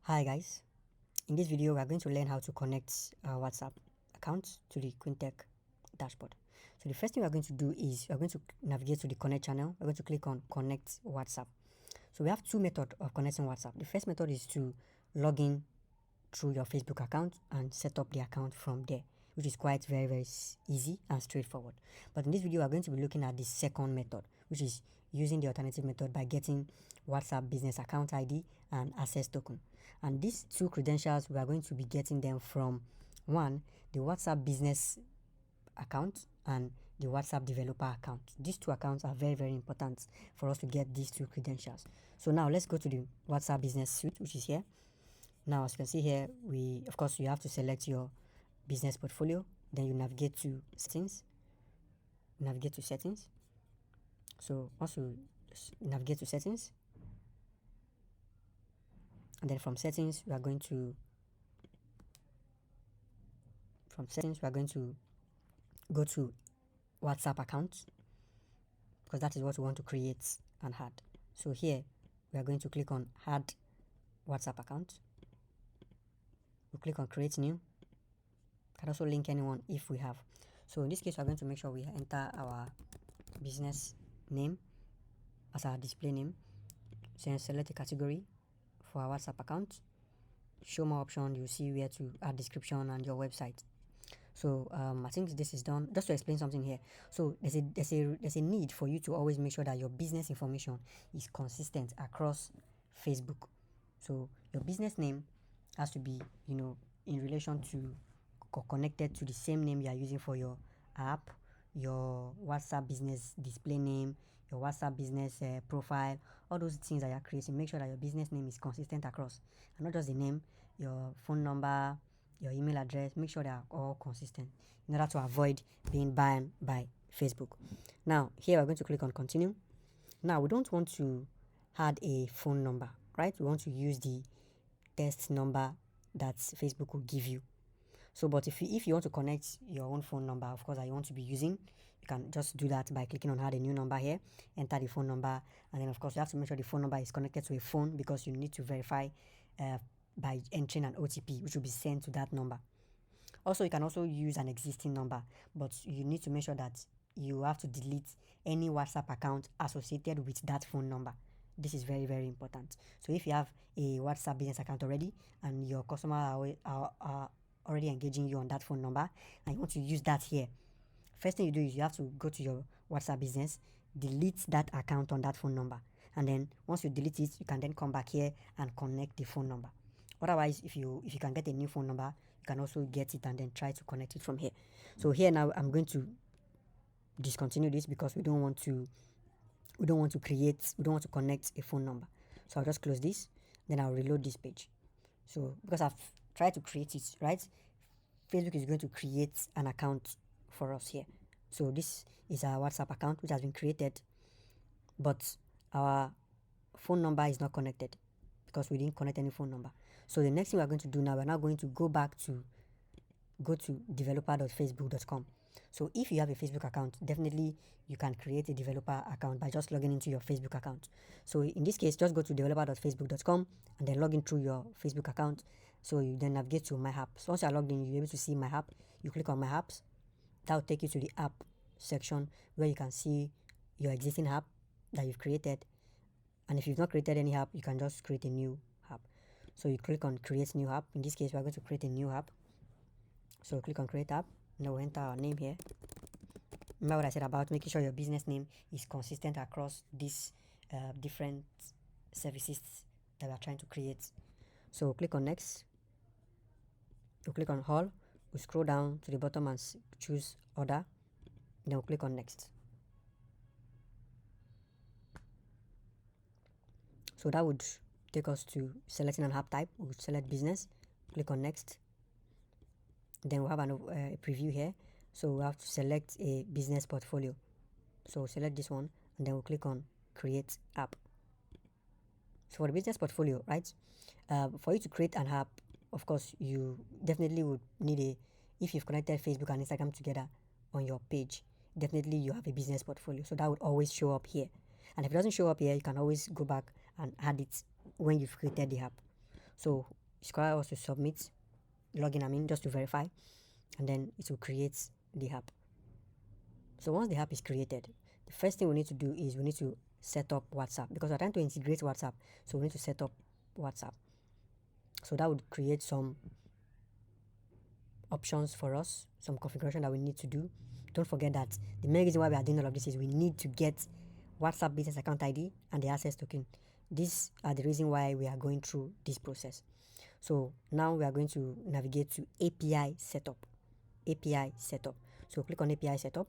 Hi guys, in this video we are going to learn how to connect our WhatsApp account to the Quintech dashboard. So the first thing we are going to do is we are going to navigate to the connect channel. We're going to click on connect WhatsApp. So we have two methods of connecting WhatsApp. The first method is to log in through your Facebook account and set up the account from there, which is quite very easy and straightforward. But in this video we are going to be looking at the second method, which is using the alternative method by getting WhatsApp business account ID and access token. And these two credentials, we are going to be getting them from one, the WhatsApp business account and the WhatsApp developer account. These two accounts are very important for us to get these two credentials. So now let's go to the WhatsApp business suite, which is here. Now, as you can see here, of course you have to select your business portfolio, then you navigate to settings. So once you navigate to settings, and then from settings we are going to go to WhatsApp account, because that is what we want to create and add. So here we are going to click on add WhatsApp account. We'll click on create new. Can also link anyone if we have. So in this case we're going to make sure we enter our business name as our display name. So select a category for our WhatsApp account. Show more option, you see where to add description and your website. So I think this is done. Just to explain something here, so there's a need for you to always make sure that your business information is consistent across Facebook. So your business name has to be, in relation to connected to the same name you are using for your app, your WhatsApp business display name, your WhatsApp business profile, all those things that you're creating. Make sure that your business name is consistent across, and not just the name, your phone number, your email address. Make sure they are all consistent in order to avoid being banned by Facebook. Now here we're going to click on continue. Now we don't want to add a phone number, right? We want to use the test number that Facebook will give you. So but if you want to connect your own phone number, of course, that you want to be using, you can just do that by clicking on add a new number here, enter the phone number, and then of course you have to make sure the phone number is connected to a phone, because you need to verify by entering an OTP which will be sent to that number. Also, you can also use an existing number, but you need to make sure that you have to delete any WhatsApp account associated with that phone number. This is very important. So if you have a WhatsApp business account already and your customer are already engaging you on that phone number and you want to use that here, first thing you do is you have to go to your WhatsApp business, delete that account on that phone number, and then once you delete it, you can then come back here and connect the phone number. Otherwise, if you can get a new phone number, you can also get it and then try to connect it from here. So here now I'm going to discontinue this because we don't want to connect a phone number. So I'll just close this, then I'll reload this page. So because I've tried to create it, right, Facebook is going to create an account for us here. So this is our WhatsApp account which has been created, but our phone number is not connected because we didn't connect any phone number. So the next thing we're going to do now, we're now going to go to developer.facebook.com. So if you have a Facebook account, definitely you can create a developer account by just logging into your Facebook account. So in this case, just go to developer.facebook.com and then log in through your Facebook account. So you then navigate to my app. So once you're logged in, you'll be able to see my app. You click on my apps. That will take you to the app section where you can see your existing app that you've created. And if you've not created any app, you can just create a new app. So you click on create new app. In this case, we're going to create a new app. So click on create app. Now we'll enter our name here. Remember what I said about making sure your business name is consistent across these different services that we are trying to create. So we'll click on next. We'll click on all. We'll scroll down to the bottom and choose order. Then we'll click on next. So that would take us to selecting an app type. We'll select business, click on next. Then we'll have a preview here. So we have to select a business portfolio. So we'll select this one and then we'll click on create app. So for the business portfolio, right? For you to create an app, of course, you definitely would need if you've connected Facebook and Instagram together on your page, definitely you have a business portfolio. So that would always show up here. And if it doesn't show up here, you can always go back and add it when you've created the app. So it's require us to submit login, just to verify, and then it will create the app. So once the app is created, the first thing we need to do is we need to set up WhatsApp, because we're trying to integrate WhatsApp. So we need to set up WhatsApp. So that would create some options for us, some configuration that we need to do. Don't forget that the main reason why we are doing all of this is we need to get WhatsApp business account ID and the access token. These are the reason why we are going through this process. So now we are going to navigate to API setup. API setup. So click on API setup.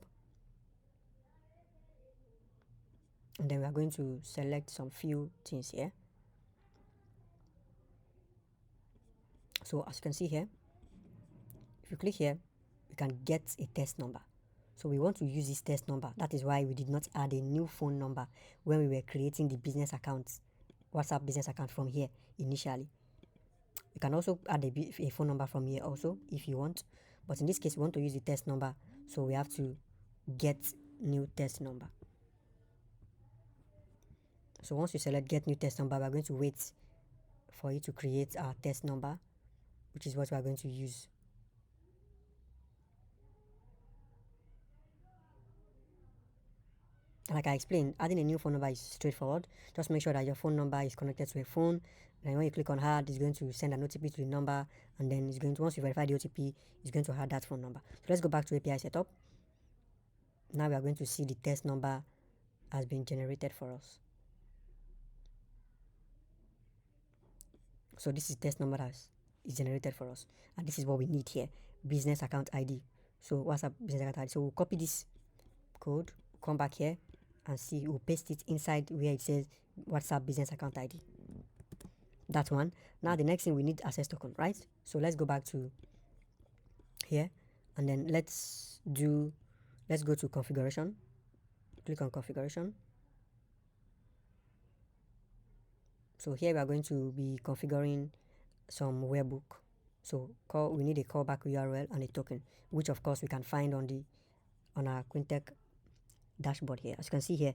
And then we are going to select some few things here. So as you can see here, if you click here, you can get a test number. So we want to use this test number. That is why we did not add a new phone number when we were creating the business account, WhatsApp business account from here initially. You can also add a phone number from here also if you want. But in this case, we want to use the test number. So we have to get new test number. So once you select get new test number, we're going to wait for it to create our test number, which is what we are going to use. Like I explained, adding a new phone number is straightforward. Just make sure that your phone number is connected to a phone. And when you click on add, it's going to send an OTP to the number, and then it's going to, once you verify the OTP, it's going to add that phone number. So let's go back to API setup. Now we are going to see the test number has been generated for us. So this is test number that is generated for us, and this is what we need here: business account ID. So WhatsApp business account ID. So we'll copy this code, come back here, and see, we'll paste it inside where it says WhatsApp business account ID. That one. Now the next thing, we need access token, right? So let's go back to here, and then let's go to configuration. Click on configuration. So here we are going to be configuring some webhook. So we need a callback URL and a token, which of course we can find on our Quintech dashboard here. As you can see here,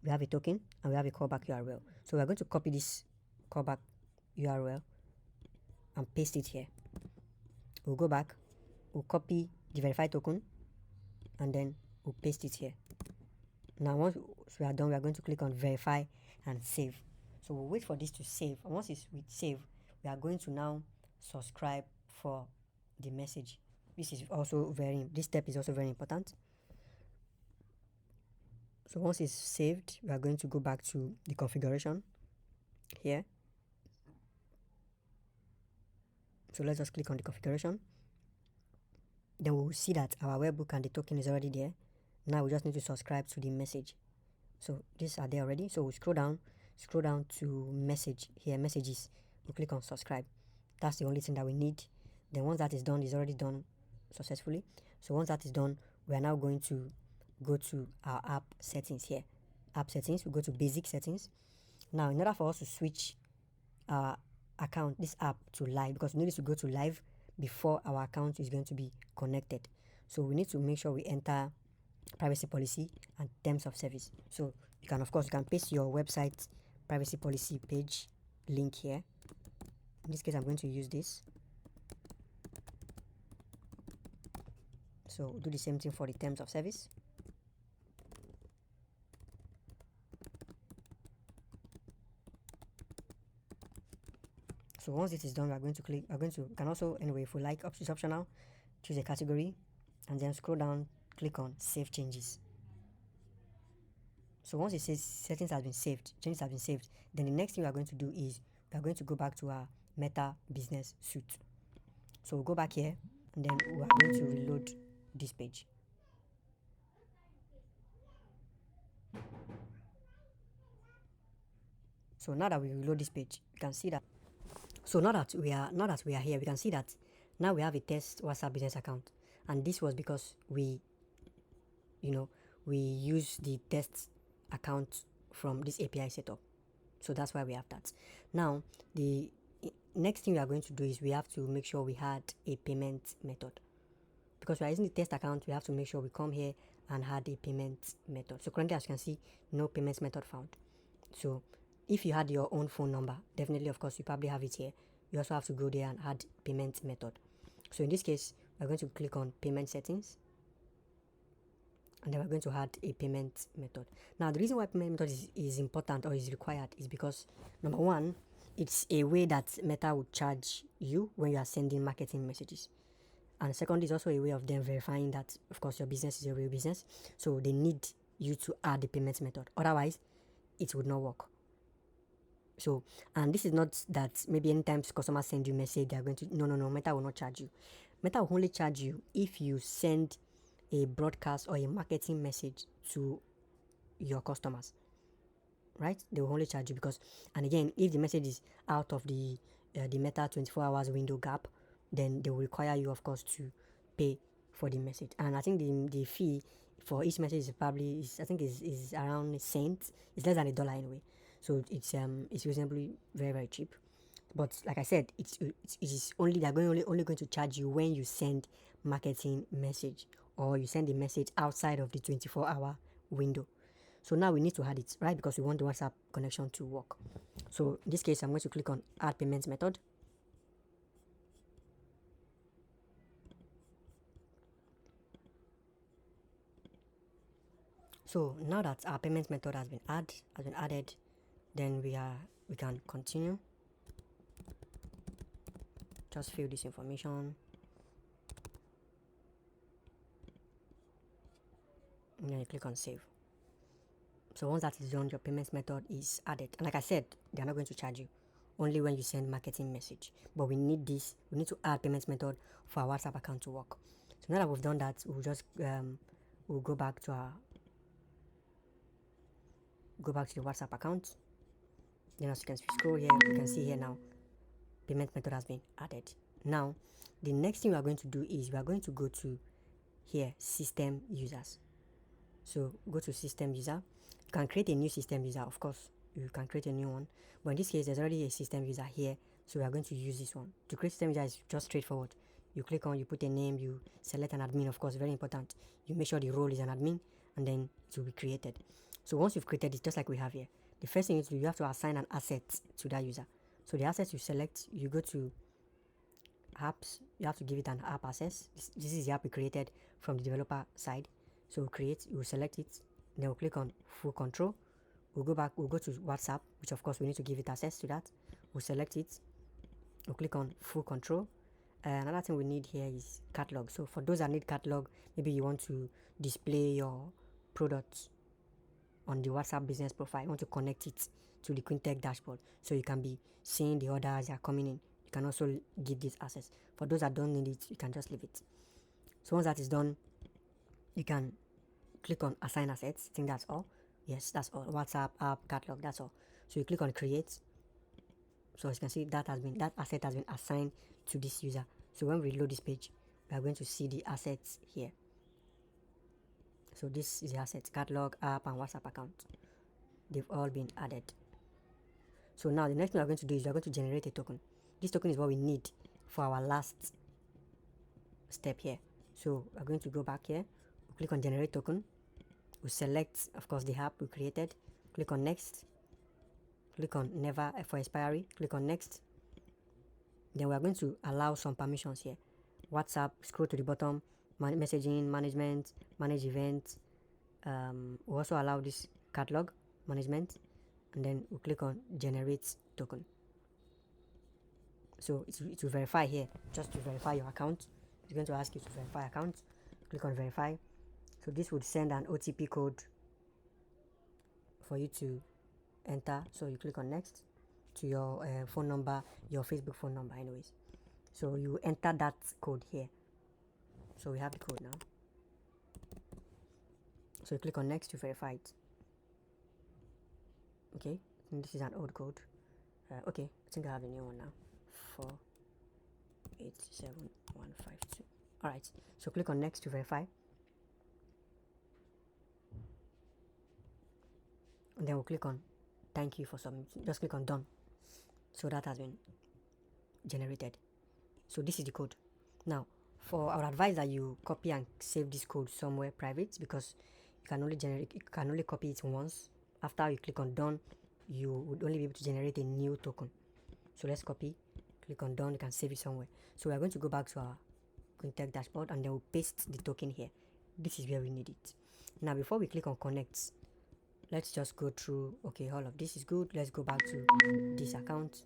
we have a token and we have a callback URL. So we are going to copy this callback URL and paste it here. We'll go back, we'll copy the verified token, and then we'll paste it here. Now once we are done, we are going to click on verify and save. So we'll wait for this to save, and once it's save, we are going to now subscribe for the message. This step is also very important. So once it's saved, we are going to go back to the configuration here. So let's just click on the configuration. Then we'll see that our webhook and the token is already there. Now we just need to subscribe to the message. So these are there already. So we'll scroll down to message here, messages. We'll click on subscribe. That's the only thing that we need. Then once that is done, it's already done successfully. So once that is done, we are now going to go to our app settings here. App settings, we go to basic settings. Now in order for us to switch our account, this app, to live, because we need to go to live before our account is going to be connected. So we need to make sure we enter privacy policy and terms of service. So you can paste your website privacy policy page link here. In this case, I'm going to use this. So do the same thing for the terms of service. So once it is done, you can also, anyway, if you like, it's optional, choose a category, and then scroll down, click on save changes. So once it says settings have been saved, changes have been saved, then the next thing we are going to do is we are going to go back to our Meta Business Suite. So we'll go back here, and then we are going to reload this page. So now that we reload this page, you can see that. So now that we are here, we can see that now we have a test WhatsApp business account, and this was because we use the test account from this API setup. So that's why we have that. Now the next thing we are going to do is we have to make sure we had a payment method, because we are using the test account. We have to make sure we come here and add a payment method. So currently, as you can see, no payments method found. So if you had your own phone number, definitely, of course, you probably have it here. you also have to go there and add payment method. So in this case, we're going to click on payment settings, and then we're going to add a payment method. Now, the reason why payment method is important or is required is because, number one, it's a way that Meta would charge you when you are sending marketing messages. And second, is also a way of them verifying that, of course, your business is a real business. So they need you to add the payment method. Otherwise, it would not work. So, and this is not that maybe anytime customers send you message, they're going to, no, Meta will not charge you. Meta will only charge you if you send a broadcast or a marketing message to your customers, right? They will only charge you because, and again, if the message is out of the Meta 24 hours window gap, then they will require you, of course, to pay for the message. And I think the fee for each message is probably is around a cent. It's less than $1 anyway, so it's reasonably very cheap. But like I said, it is only they're only going to charge you when you send marketing message or you send a message outside of the 24-hour window. So now we need to add it, right? Because we want the WhatsApp connection to work. So in this case, I'm going to click on add payment method. So now that our payment method has been added, then we can continue. Just fill this information. And then you click on save. So once that is done, your payment method is added. And like I said, they're not going to charge you only when you send marketing message. But we need this. We need to add payment method for our WhatsApp account to work. So now that we've done that, we'll just we'll go back to the WhatsApp account. Then as you can scroll here, you can see here now, payment method has been added. Now, the next thing we are going to do is we are going to go to here, system users. So go to system user. You can create a new system user, of course. You can create a new one. But in this case, there's already a system user here. So we are going to use this one. To create system user is just straightforward. You click on, you put a name, you select an admin, of course, very important. You make sure the role is an admin, and then it will be created. So once you've created it, just like we have here, the first thing you do, you have to assign an asset to that user. So the assets you select, you go to apps, you have to give it an app access. This is the app we created from the developer side. So we'll select it, then we'll click on full control. We'll go to WhatsApp, which of course we need to give it access to that. We'll select it, we'll click on full control. Another thing we need here is catalog. So for those that need catalog, maybe you want to display your products on the WhatsApp business profile, you want to connect it to the Quintech dashboard so you can be seeing the orders that are coming in. You can also give this access. For those that don't need it, you can just leave it. So once that is done, you can click on assign assets. I think that's all. Yes, that's all. WhatsApp app catalog, that's all. So you click on create. So as you can see, that asset has been assigned to this user. So when we reload this page, we are going to see the assets here. So this is the assets, catalog, app, and WhatsApp account. They've all been added. So now the next thing we're going to do is we're going to generate a token. This token is what we need for our last step here. So we're going to go back here. We'll click on generate token. We'll select, of course, the app we created. Click on next. Click on never for expiry. Click on next. Then we're going to allow some permissions here. WhatsApp, scroll to the bottom, messaging, management, manage events. We'll also allow this catalog management, and then we'll click on generate token. So it will verify here, just to verify your account. It's going to ask you to verify account. Click on verify. So this would send an OTP code for you to enter. So you click on next to your phone number, your Facebook phone number anyways. So you enter that code here. So we have the code now. So you click on next to verify it. Okay, and this is an old code. Okay, I think I have a new one now. 487152. All right, so click on next to verify. And then we'll click on thank you for submitting. Just click on done. So that has been generated. So this is the code. Now, I would advise that you copy and save this code somewhere private, because you can only copy it once. After you click on done, you would only be able to generate a new token. So let's copy, click on done. You can save it somewhere. So we are going to go back to our Quintech dashboard, and then we'll paste the token here. This is where we need it. Now before we click on connect, let's just go through. Okay, all of this is good. Let's go back to this account.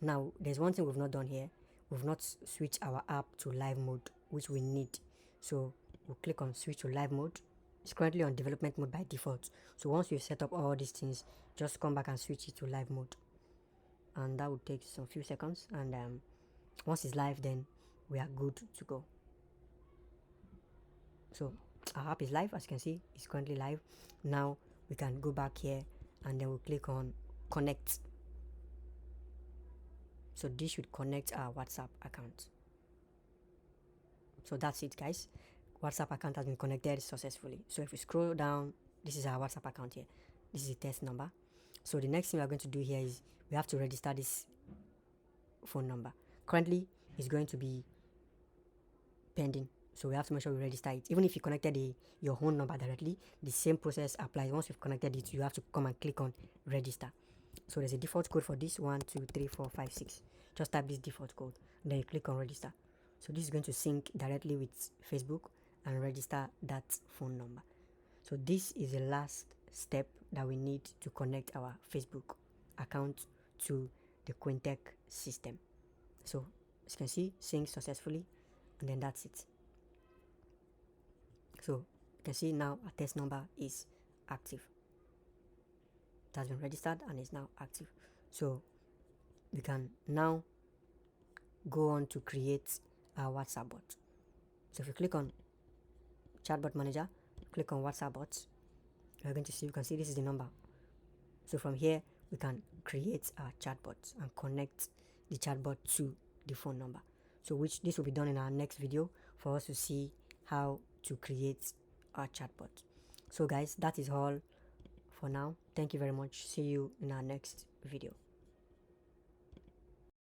Now there's one thing we've not done here. We've not switched our app to live mode, which we need. So we'll click on switch to live mode. It's currently on development mode by default. So once you've set up all these things, just come back and switch it to live mode, and that will take some few seconds. And once it's live, then we are good to go. So our app is live. As you can see, it's currently live. Now we can go back here, and then we'll click on connect. So this should connect our WhatsApp account. So that's it, guys. WhatsApp account has been connected successfully. So if we scroll down, this is our WhatsApp account here. This is the test number. So the next thing we're going to do here is we have to register this phone number. Currently it's going to be pending, so we have to make sure we register it. Even if you connected your own number directly, the same process applies. Once you've connected it, you have to come and click on register. So there's a default code for this: 1 2 3 4 5 6. Just type this default code, then you click on register. So this is going to sync directly with Facebook and register that phone number. So this is the last step that we need to connect our Facebook account to the Quintech system. So as you can see, sync successfully, and then that's it. So you can see now our test number is active. It has been registered and is now active. So we can now go on to create our WhatsApp bot. So if you click on chatbot manager, click on WhatsApp bots, you're going to see, you can see this is the number. So from here we can create our chatbot and connect the chatbot to the phone number. So which this will be done in our next video for us to see how to create our chatbot. So guys, that is all for now. Thank you very much. See you in our next video.